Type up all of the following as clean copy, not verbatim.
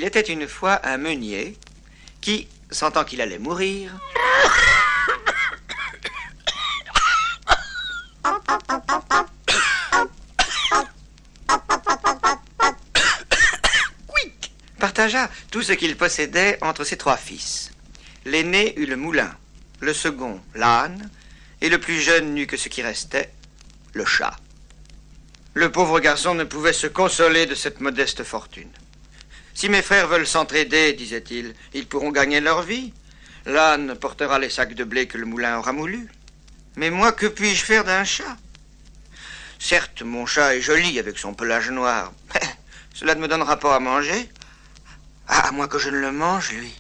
Il était une fois un meunier qui, sentant qu'il allait mourir, partagea tout ce qu'il possédait entre ses 3 fils. L'aîné eut le moulin, le second l'âne, et le plus jeune n'eut que ce qui restait, le chat. Le pauvre garçon ne pouvait se consoler de cette modeste fortune. Si mes frères veulent s'entraider, disait-il, ils pourront gagner leur vie. L'âne portera les sacs de blé que le moulin aura moulus. Mais moi, que puis-je faire d'un chat? Certes, mon chat est joli avec son pelage noir. Mais cela ne me donnera pas à manger. À moins que je ne le mange, lui.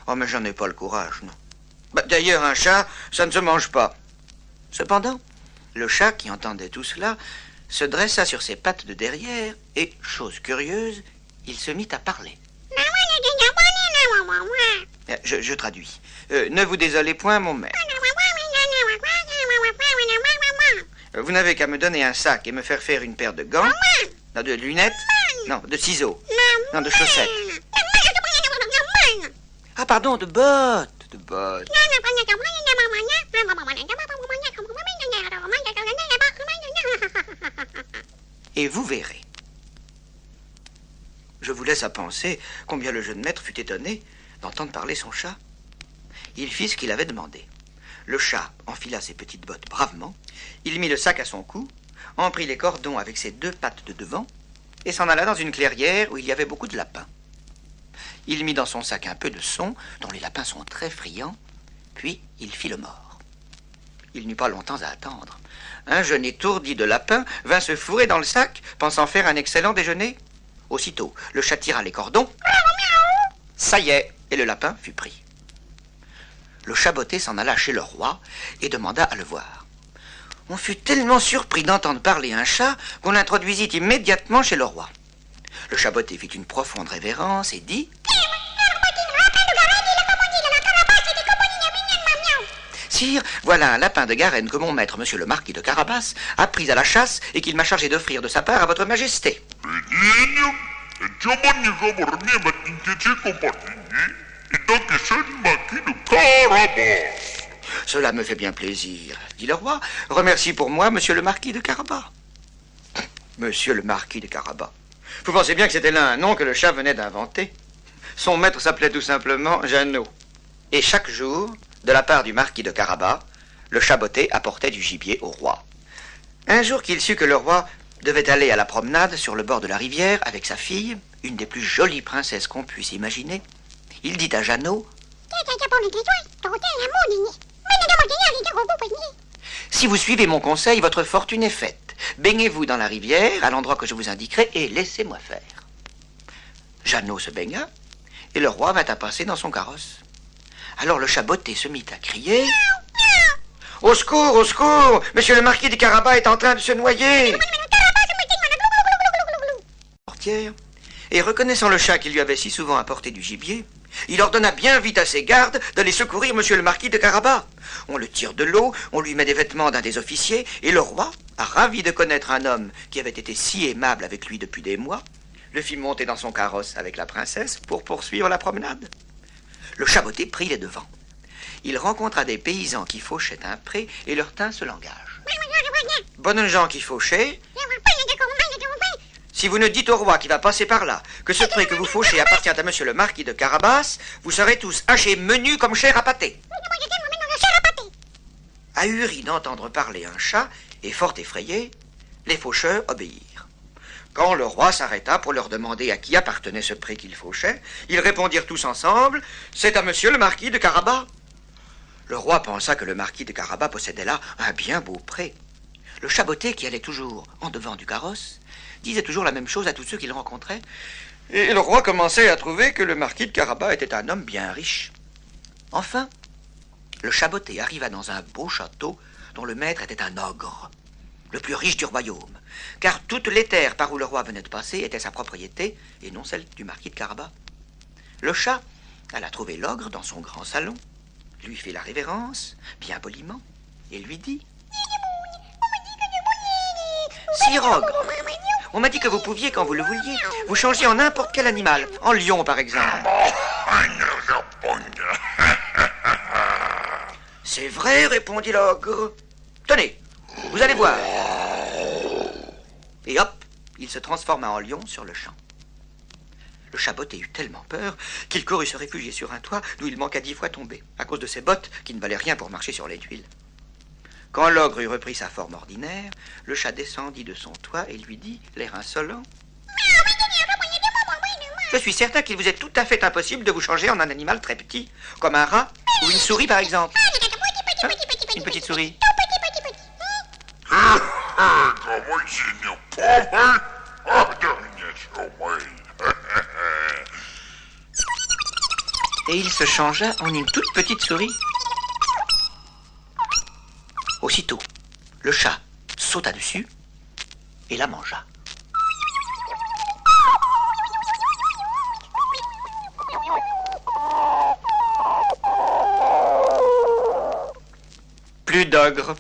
Oh, mais j'en ai pas le courage, non. D'ailleurs, un chat, ça ne se mange pas. Cependant, le chat, qui entendait tout cela, se dressa sur ses pattes de derrière et, chose curieuse, il se mit à parler. Je traduis. Ne vous désolez point, mon maître. Vous n'avez qu'à me donner un sac et me faire faire une paire de gants. Non, de lunettes. Non, de ciseaux. Non, de chaussettes. Ah, pardon, de bottes. De bottes. Et vous verrez. Je vous laisse à penser combien le jeune maître fut étonné d'entendre parler son chat. Il fit ce qu'il avait demandé. Le chat enfila ses petites bottes bravement, il mit le sac à son cou, en prit les cordons avec ses 2 pattes de devant et s'en alla dans une clairière où il y avait beaucoup de lapins. Il mit dans son sac un peu de son, dont les lapins sont très friands, puis il fit le mort. Il n'eut pas longtemps à attendre. Un jeune étourdi de lapin vint se fourrer dans le sac, pensant faire un excellent déjeuner. Aussitôt, le chat tira les cordons. Ça y est, et le lapin fut pris. Le chat botté s'en alla chez le roi et demanda à le voir. On fut tellement surpris d'entendre parler un chat qu'on l'introduisit immédiatement chez le roi. Le chat botté fit une profonde révérence et dit: Sire, voilà un lapin de Garenne que mon maître, monsieur le marquis de Carabas, a pris à la chasse et qu'il m'a chargé d'offrir de sa part à votre majesté. Cela me fait bien plaisir, dit le roi. Remercie pour moi monsieur le marquis de Carabas. Monsieur le marquis de Carabas. Vous pensez bien que c'était là un nom que le chat venait d'inventer. Son maître s'appelait tout simplement Jeannot. Et chaque jour, de la part du marquis de Carabas, le chat botté apportait du gibier au roi. Un jour qu'il sut que le roi devait aller à la promenade sur le bord de la rivière avec sa fille, une des plus jolies princesses qu'on puisse imaginer, il dit à Jeannot: Si vous suivez mon conseil, votre fortune est faite. Baignez-vous dans la rivière, à l'endroit que je vous indiquerai, et laissez-moi faire. Jeannot se baigna, et le roi vint à passer dans son carrosse. Alors le chat botté se mit à crier: Au secours, au secours! Monsieur le marquis de Carabas est en train de se noyer! Portière, et reconnaissant le chat qui lui avait si souvent apporté du gibier, il ordonna bien vite à ses gardes d'aller secourir monsieur le marquis de Carabas. On le tire de l'eau, on lui met des vêtements d'un des officiers, et le roi, ravi de connaître un homme qui avait été si aimable avec lui depuis des mois, le fit monter dans son carrosse avec la princesse pour poursuivre la promenade. Le chat botté prit les devants. Il rencontra des paysans qui fauchaient un pré et leur tint ce langage. Bonnes gens qui fauchaient, si vous ne dites au roi qui va passer par là que ce pré que vous fauchez appartient à monsieur le marquis de Carabas, vous serez tous hachés menus comme chair à pâté. Ahuri d'entendre parler un chat et fort effrayés, les faucheurs obéirent. Quand le roi s'arrêta pour leur demander à qui appartenait ce pré qu'ils fauchaient, ils répondirent tous ensemble: C'est à monsieur le marquis de Carabas. Le roi pensa que le marquis de Carabas possédait là un bien beau pré. Le chat botté, qui allait toujours en devant du carrosse, disait toujours la même chose à tous ceux qu'il rencontrait, et le roi commençait à trouver que le marquis de Carabas était un homme bien riche. Enfin, le chat botté arriva dans un beau château dont le maître était un ogre, le plus riche du royaume, car toutes les terres par où le roi venait de passer étaient sa propriété et non celle du marquis de Carabas. Le chat alla trouver l'ogre dans son grand salon, lui fit la révérence, bien poliment, et lui dit: Sire ogre, On m'a dit que vous pouviez, quand vous le vouliez, vous changer en n'importe quel animal. En lion, par exemple. C'est vrai, répondit l'ogre. Tenez, vous allez voir. Et hop, il se transforma en lion sur le champ. Le chat botté eut tellement peur qu'il courut se réfugier sur un toit d'où il manqua 10 fois tomber, à cause de ses bottes qui ne valaient rien pour marcher sur les tuiles. Quand l'ogre eut repris sa forme ordinaire, le chat descendit de son toit et lui dit, l'air insolent, « Je suis certain qu'il vous est tout à fait impossible de vous changer en un animal très petit, comme un rat ou une souris par exemple. Hein? Une petite souris. » Et il se changea en une toute petite souris. Aussitôt, le chat sauta dessus et la mangea. Plus d'ogre.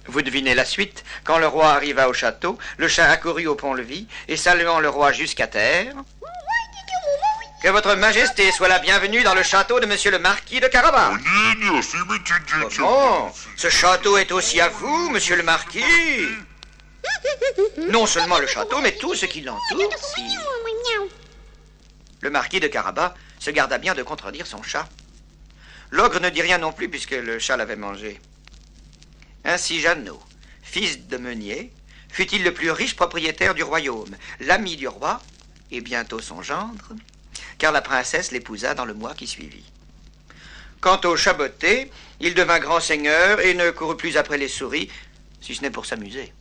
Vous devinez la suite. Quand le roi arriva au château, le chat accourut au pont-levis et saluant le roi jusqu'à terre... Que votre majesté soit la bienvenue dans le château de monsieur le marquis de Carabas. Comment? Ce château est aussi à vous, monsieur le marquis. Non seulement le château, mais tout ce qui l'entoure. Si. Le marquis de Carabas se garda bien de contredire son chat. L'ogre ne dit rien non plus puisque le chat l'avait mangé. Ainsi Jeannot, fils de meunier, fut-il le plus riche propriétaire du royaume, l'ami du roi et bientôt son gendre, car la princesse l'épousa dans le mois qui suivit. Quant au chat botté, il devint grand seigneur et ne courut plus après les souris, si ce n'est pour s'amuser.